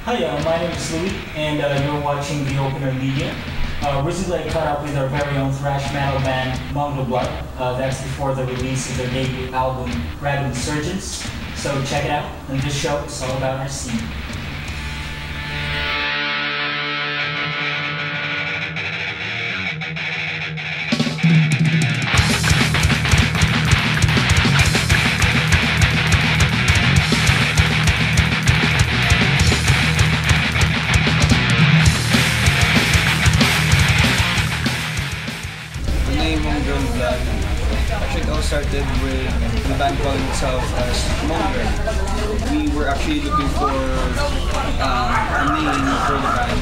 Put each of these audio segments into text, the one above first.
Hi, my name is Louis, and you're watching The Opener Media. Recently, I caught up with our very own thrash metal band, Mongrel Blood. That's before the release of their debut album, Rabid Insurgents. So check it out, and this show is all about our scene. Mongrel Blood. Actually, it all started with the band calling itself as Mongrel. We were actually looking for a name for the band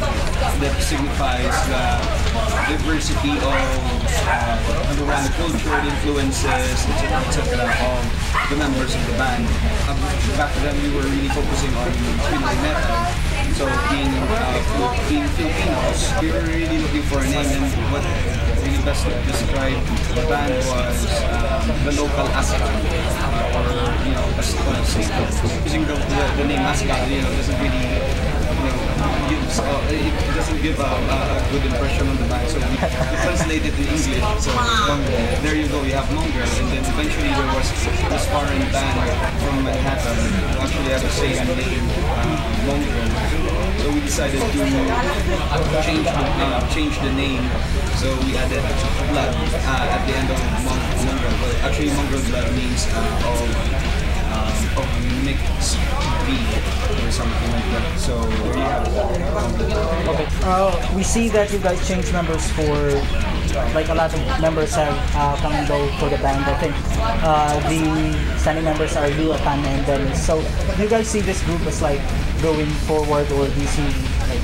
that signifies the diversity of underground culture, the influences, etc. of the members of the band. Back then, we were really focusing on Pinoy metal. So being Filipinos, we were really looking for a name, and what really best to describe the band was the local Ascal, or using the name Ascal, doesn't really it doesn't give a good impression on the band. So we translated in English. So there you go, you have Mongrel, and then eventually there was this foreign band from Manhattan who actually had the same name, Mongrel. So we decided to change the name. So we added blood at the end of Mongrel. But actually, Mongrel Blood means of mixed breed or something like that. So there you have it. Okay. We see that you guys changed members for, like, a lot of members have come and go for the band. I think the standing members are you, Akan, and Dennis. So do you guys see this group as like going forward, or do you see like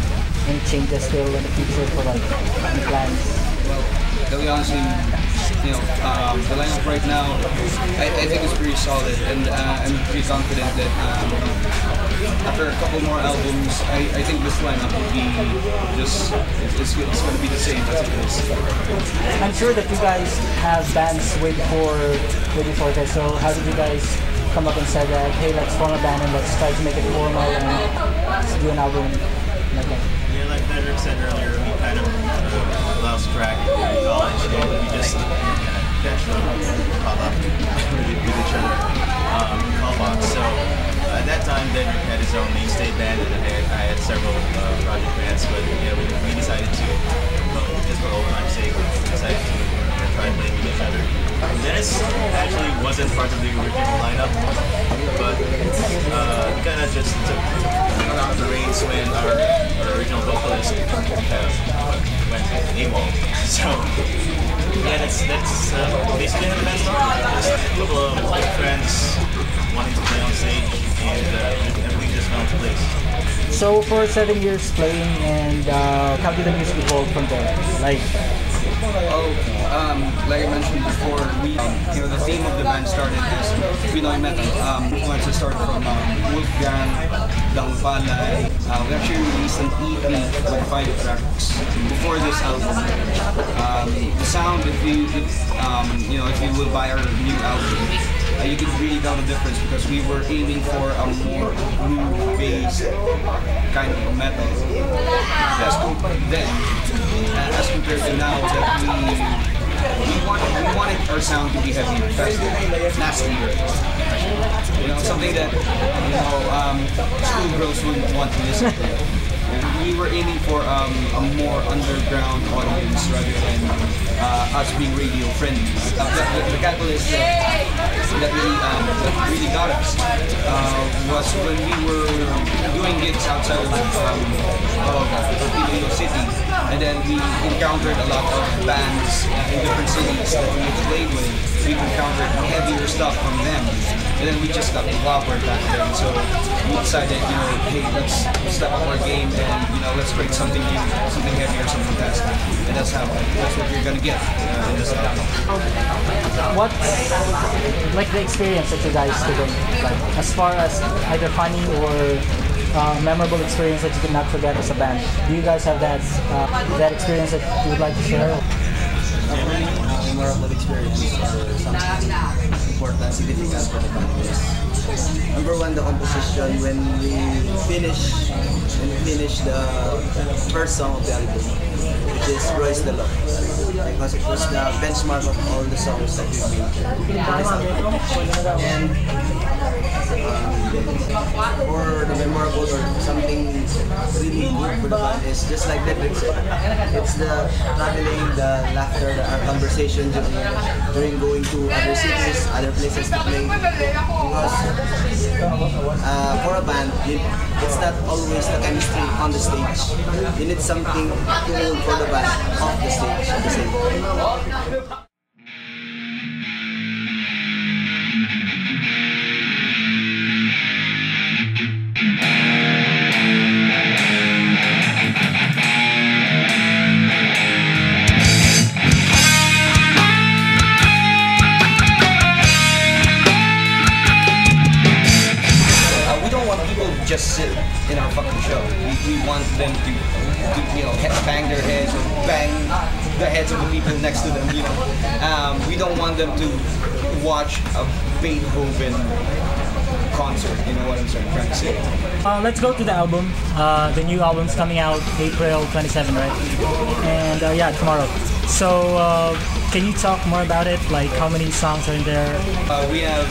any changes still in the future for like any plans? Well, to be honest, the lineup right now, I think it's pretty solid, and I'm pretty confident that after a couple more albums, I think this lineup will be just, it's going to be the same as it is. I'm sure that you guys have bands way before this, so how did you guys come up and say that, hey, let's form a band and let's try to make it formal and let's do an album like that? Yeah, like Frederick said earlier, we kind of lost track in college, and we just caught up with each other in call box. So at that time, Frederick had his own mainstay band, and I had several project bands, but we decided to, just for old time's sake, we decided to try playing with each other. Dennis actually wasn't part of the original lineup, but kind of just took the reins when our original vocalist went AWOL. So yeah, that's basically how the band started. Just a couple of friends wanting to play on stage, and everything just fell into place. So for 7 years playing, and how did the music evolve from there? Like I mentioned before, the theme of the band started as Pinoy metal. Once it started from Wolfgang, Dangpalay. We actually released an EP with 5 tracks before this album. The sound, if you will buy our new album, you can really tell the difference, because we were aiming for a more groove-based kind of metal. As compared to now, that we wanted our sound to be heavier, faster, nastier. Something that schoolgirls would want to listen to. And we were aiming for a more underground audience rather than us being radio friendly. The catalyst that really got us was when we were doing gigs outside of Iloilo City, and then we encountered a lot of bands in different cities that we played with. We encountered heavier stuff from them, and then we just got clobbered back then. So we decided, hey, let's step up our game and let's create something new, something heavier, something faster. And that's what you're gonna get in this album. what's like the experience that you guys did, like as far as either funny or memorable experience that you could not forget as a band? Do you guys have that experience that you would like to share? Memorable experience or something important, significant for the band is number one, the composition. When we finish and finish the first song of the album, which is Royce the Love. Because it was the benchmark of all the songs that we made. And for the memorable or something really good for the band is just like David said. It's the traveling, the laughter, our conversation during going to other cities, other places to play. Because for a band, it's not always the chemistry on the stage. You need something to hold for the band off the stage at the same time. Just sit in our fucking show. We want them to bang their heads or bang the heads of the people next to them. We don't want them to watch a Beethoven concert. You know what I'm trying to say? Let's go to the album. The new album's coming out April 27, right? And yeah, tomorrow. So can you talk more about it? Like how many songs are in there? We have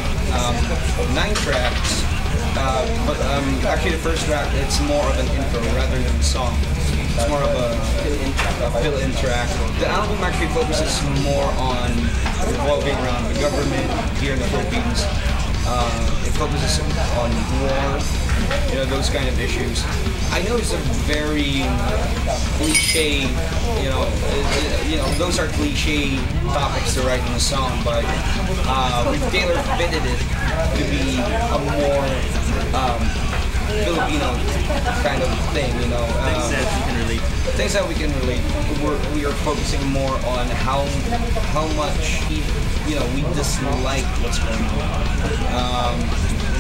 9 tracks. But actually the first track, it's more of an intro rather than a song. It's more of a fill-in track. The album actually focuses more on revolving around the government here in the Philippines. It focuses on war, those kind of issues. I know it's a very cliche, those are cliche topics to write in a song, but we've tailor-fitted it to be a more Filipino kind of thing, Things that you can relate. Things that we can relate. We are focusing more on how much we dislike what's going on.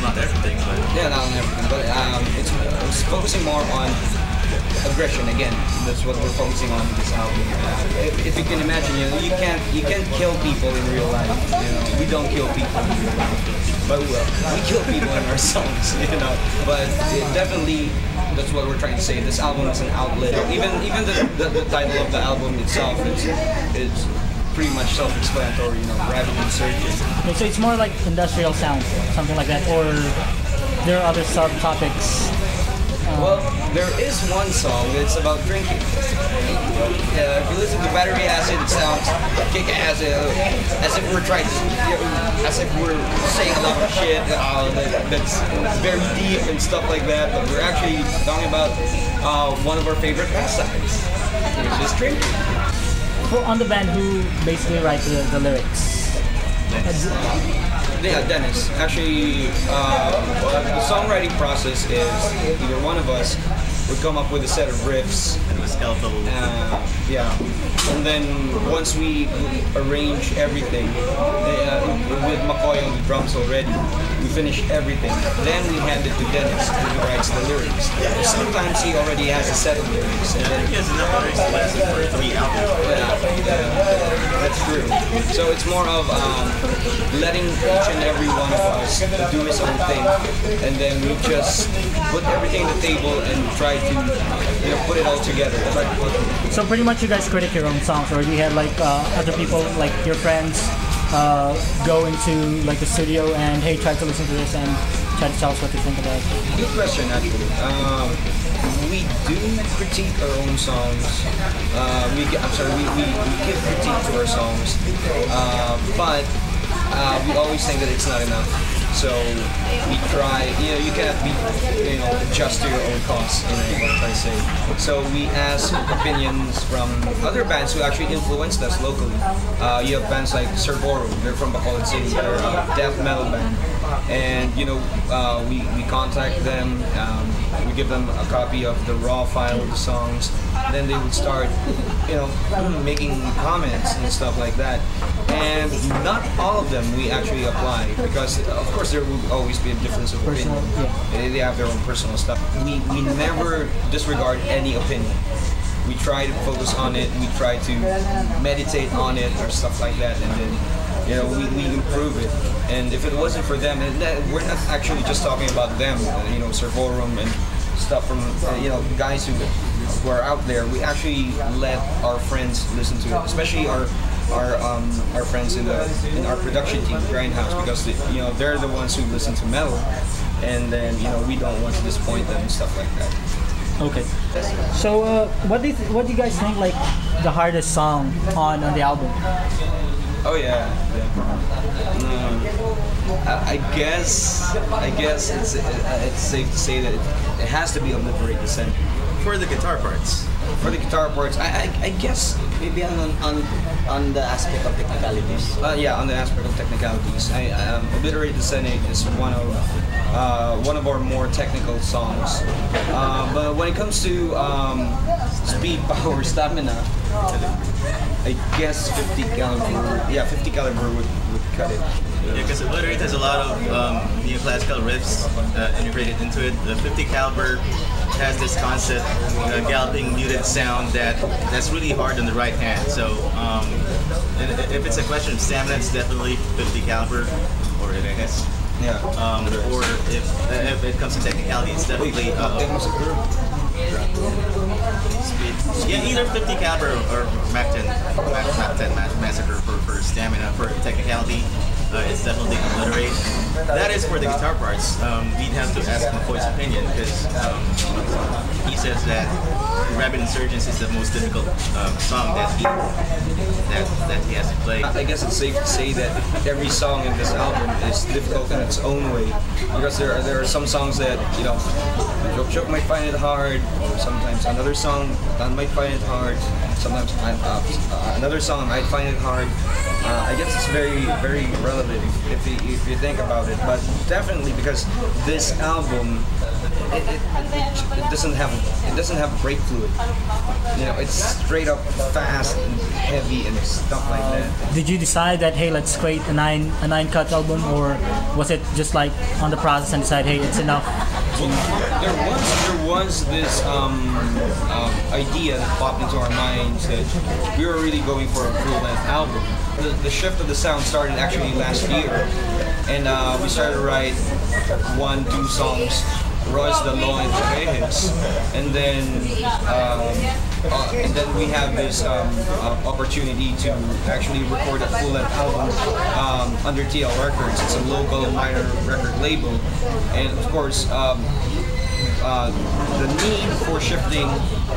Not everything, but yeah, not on everything, but it's focusing more on aggression again. That's what we're focusing on in this album. If you can imagine, you can't kill people in real life. We don't kill people in real life, but we kill people in our songs. But definitely, that's what we're trying to say. This album is an outlet. Even the title of the album itself, it's pretty much self-explanatory. Rapid insurgent. So it's more like industrial sound, something like that, or there are other subtopics. Well, there is one song that's about drinking. If you listen to Battery Acid, it sounds kick-ass, as if we're trying to, as if we're saying a lot of shit that's very deep and stuff like that. But we're actually talking about one of our favorite pastimes, which is drinking. Well, on the band, who basically writes the lyrics? Yeah, Dennis. Actually, the songwriting process is either one of us would come up with a set of riffs. and the skeletal. Yeah. And then once we arrange everything, with McCoy on the drums already, we finish everything. Then we hand it to Dennis, who writes the lyrics. Sometimes he already has a set of lyrics. And then He has enough lyrics to last him for 3 albums. that's true. So it's more of letting each and every one of us do his own thing, and then we just put everything on the table and try to put it all together. So pretty much you guys critic your own songs, or you had like other people, like your friends, go into like the studio and hey, try to listen to this and try to tell us what you think about it? Good question, actually. We do critique our own songs. We give critique to our songs, but we always think that it's not enough. So we try, you cannot be, just to your own costs, what I'm trying to say. So we ask opinions from other bands who actually influenced us locally. You have bands like Servoro, they're from Bacolod City, they're a death metal band. And, we contact them, we give them a copy of the raw file of the songs, then they would start, making comments and stuff like that. And not all of them we actually apply, because of course there will always be a difference of opinion. They have their own personal stuff. We never disregard any opinion. We try to focus on it, we try to meditate on it or stuff like that, and then we improve it. And if it wasn't for them, and we're not actually just talking about them, Servorum and stuff from guys who are out there, we actually let our friends listen to it, especially our friends in our production team, Grindhouse, because they're the ones who listen to metal, and then we don't want to disappoint them and stuff like that. Okay. So what do you guys think like the hardest song on the album? Oh yeah. I guess it's safe to say that it has to be Obliterate the Sin. For the guitar parts. For the guitar parts, I guess Maybe on the aspect of technicalities. yeah, on the aspect of technicalities, Obliterate the Sin is one of our more technical songs. But when it comes to speed, power, stamina, I guess 50 caliber would cut it. Yeah, because Obliterate has a lot of neoclassical riffs integrated into it. The 50 caliber has this concept, galloping muted sound that's really hard on the right hand. So and if it's a question of stamina, it's definitely 50 caliber, or it is. Yeah. Or if it comes to technicality, it's definitely speed. Yeah, either 50 caliber or Mac 10 Massacre for stamina. For technicality, it's definitely Obliterate. That is for the guitar parts. We'd have to ask McCoy's opinion, because he says that Rabid Insurgents is the most difficult song that he has to play. I guess it's safe to say that every song in this album is difficult in its own way, because there are some songs that Joke might find it hard, or sometimes another song Dan might find it hard, sometimes another song might find it hard. I guess it's very relevant if you think about it, but definitely because this album it doesn't have brake fluid. It's straight up fast and heavy and stuff like that. Did you decide that hey, let's create a nine cut album, or was it just like on the process and decide hey, it's enough? There was this idea that popped into our minds that we were really going for a full-length album. The shift of the sound started actually last year, and we started to write 1-2 songs, Royce the Law and Reyes, and then we have this opportunity to actually record a full-length album under TL Records. It's a local minor record label, and of course the need for shifting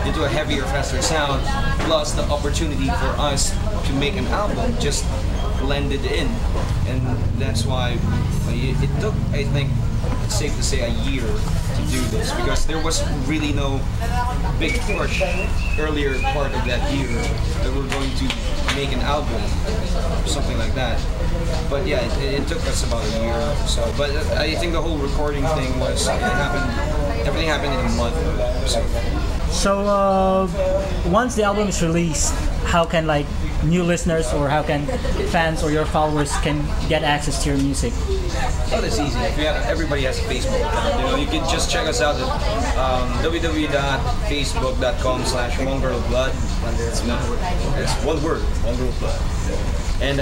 into a heavier, faster sound, plus the opportunity for us to make an album, just blended in, and that's why it took, I think, it's safe to say, a year to do this, because there was really no big push earlier part of that year that we're going to make an album or something like that. But yeah, it took us about a year or so. But I think the whole recording thing was, everything happened in a month or so. So once the album is released, how can like new listeners, or how can fans or your followers can get access to your music? Oh, that's easy. Everybody has a Facebook account. You can just check us out at www.facebook.com/Mongrel Blood. It's one word, Mongrel Blood. And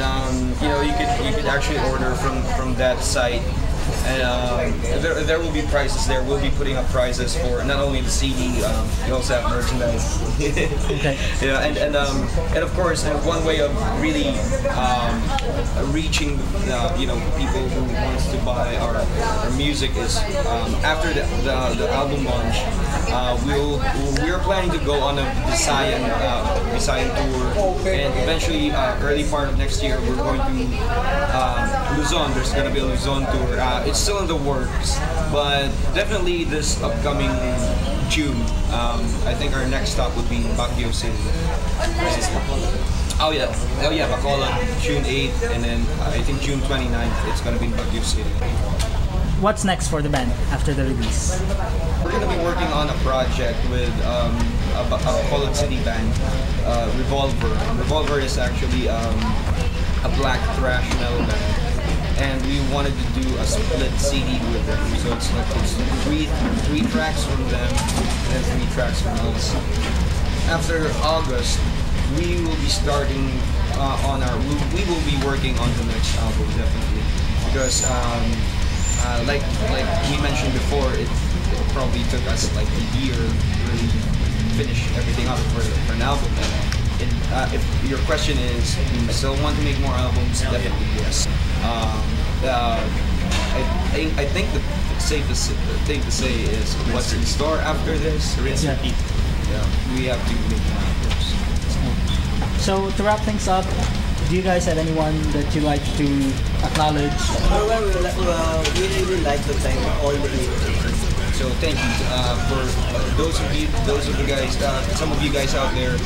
you could actually order from that site. And there will be prices there. We'll be putting up prices for not only the CD, we also have merchandise. Okay. And of course, one way of really reaching people who wants to buy our music is after the album launch, we're planning to go on a Visayan tour, and eventually early part of next year we're going to Luzon. There's going to be a Luzon tour. It's still in the works, but definitely this upcoming June, I think our next stop would be Baguio City. Oh yeah, Bacolod, June 8th, and then I think June 29th, it's going to be in Baguio City. What's next for the band after the release? We're going to be working on a project with a Bacolod City band, Revolver. Revolver is actually a black thrash metal band, and we wanted to do a split CD with them. So it's three tracks from them and 3 tracks from us. After August, we will be starting we will be working on the next album, definitely, because like we mentioned before, it probably took us like a year to really finish everything up for an album. If your question is, do you still want to make more albums? Definitely yes. I think the safest thing to say is what's in store after this. Rinse and repeat. Yeah, we have to make more albums. So to wrap things up, do you guys have anyone that you like to acknowledge? We really like to thank all the people. So thank you for those of you guys, some of you guys out there.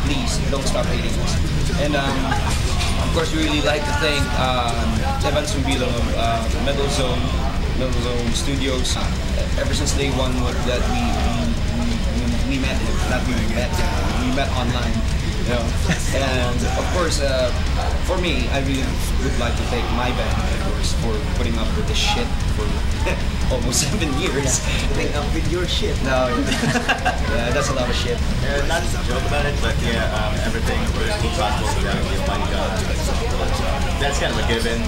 Please don't stop hating us. And of course, we really like to thank Evan Sumbilong of Metal Zone Studios. Ever since day one that we met him, we met online. You know? And of course, for me, I really would like to thank my band, of course, for putting up with this shit for almost 7 years. Putting up with your shit. No, yeah, that's a lot of shit. Not to joke about it, but yeah, everything would be possible without the Almighty God. That's kind of a given.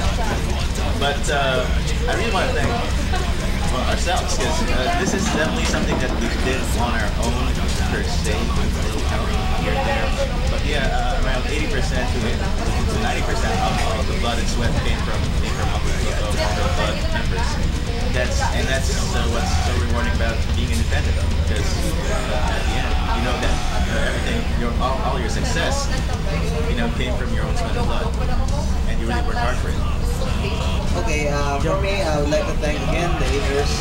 But I really want to thank ourselves, because this is definitely something that we did on our own per se, here and there. But yeah, around 80% to 90% of the blood and sweat came from Mongrel Blood members. That's what's so rewarding about being independent, because at the end, you know that everything, all your success, came from your own sweat and blood, and you really worked hard for it. Okay, for me, I would like to thank again the haters.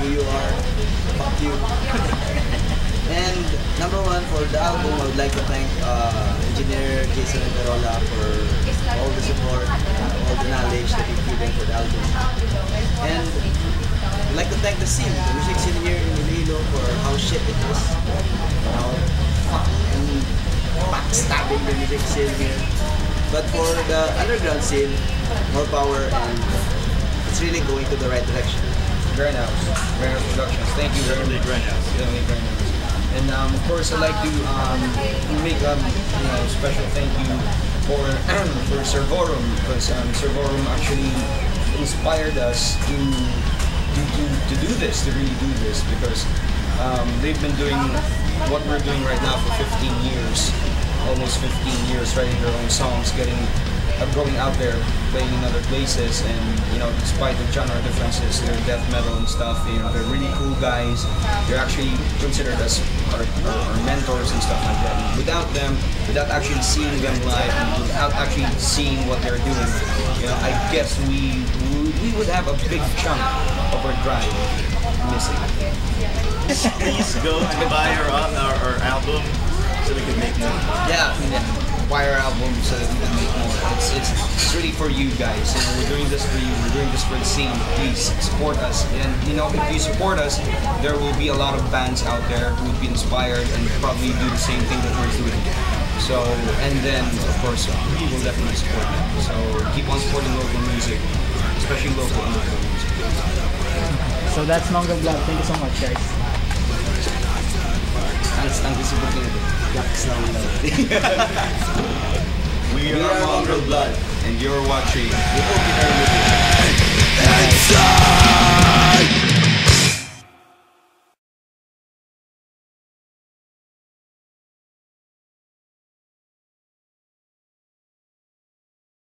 Who you are, fuck you. And number one, for the album, I would like to thank engineer Jason Carola for all the support, all the knowledge that he's given for the album. And I'd like to thank the scene, the music scene here in Iloilo, for how shit it is. Fucking backstabbing the music scene here. But for the underground scene, more power, and it's really going to the right direction. Grindhouse Productions. Thank you very much. Grindhouse. And of course, I'd like to make special thank you for Servorum, because Servorum actually inspired us to do this, to really do this, because they've been doing what we're doing right now for 15 years, almost 15 years, writing their own songs, going out there, playing in other places, and despite the genre differences, they're death metal and stuff. They're really cool guys. They're actually considered as our mentors and stuff like that. And without them, without actually seeing them live, and without actually seeing what they're doing, I guess we would have a big chunk of our drive missing. Please go and buy our album so we can make more. Yeah. Buy our album so that we can make more. It's really for you guys. We're doing this for you. We're doing this for the scene. Please support us. And if you support us, there will be a lot of bands out there who would be inspired and probably do the same thing that we're doing. So, and then of course we will definitely support them. So keep on supporting local music, especially local underground music. So that's Mongrel Blood. Thank you so much, guys. Ang disipin nito. We are Mongrel Blood, and you're watching the Open Air Media.